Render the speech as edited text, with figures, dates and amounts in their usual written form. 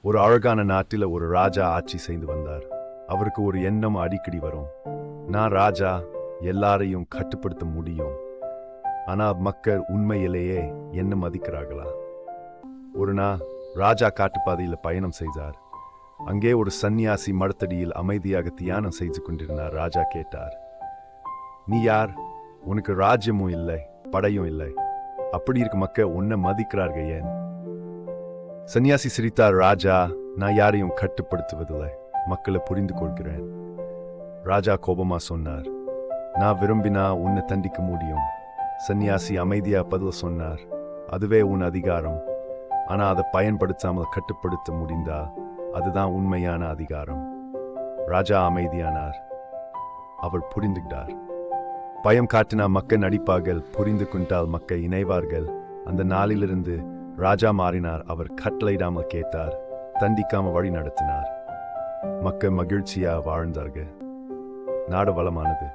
ஒரு அழகான நாட்டில் ஒரு ராஜா ஆட்சி செய்து வந்தார். அவருக்கு ஒரு எண்ணம் அடிக்கடி வரும். நான் ராஜா, எல்லாரையும் கட்டுப்படுத்த முடியும். ஆனா மக்கள் உண்மையிலேயே என்ன மதிக்கிறார்களா? ஒரு நாள் ராஜா காட்டுப்பாதையில் பயணம் செய்தார். அங்கே ஒரு சந்நியாசி மரத்தடியில் அமைதியாக தியானம் செய்து கொண்டிருந்தார். ராஜா கேட்டார், நீ யார்? உனக்கு ராஜ்யமும் இல்லை, படையும் இல்லை. அப்படி இருக்க மக்கள் உன்னை மதிக்கிறார்கள் ஏன்? சன்னியாசி சிரித்தார். ராஜா, நான் யாரையும் கட்டுப்படுத்துவதில்லை, மக்களை புரிந்து கொள்கிறேன். ராஜா கோபமா சொன்னார், நான் விரும்பினா உன்னை தண்டிக்க முடியும். சன்னியாசி அமைதியா பதில் சொன்னார், அதுவே உன் அதிகாரம். ஆனா அதை பயன்படுத்தாமல் கட்டுப்படுத்த முடிந்தா அதுதான் உண்மையான அதிகாரம். ராஜா அமைதியானார். அவர் புரிந்துகிட்டார். பயம் காட்டினா மக்கள் நடிப்பார்கள், புரிந்து கொண்டால் மக்கள் இணைவார்கள். அந்த நாளிலிருந்து ராஜா மாறினார். அவர் கட்டளையிடாமல் கேட்டார், தண்டிக்காம வழி நடத்தினார். மக்கள் மகிழ்ச்சியா வாழ்ந்தார்கள். நாடு வளமானது.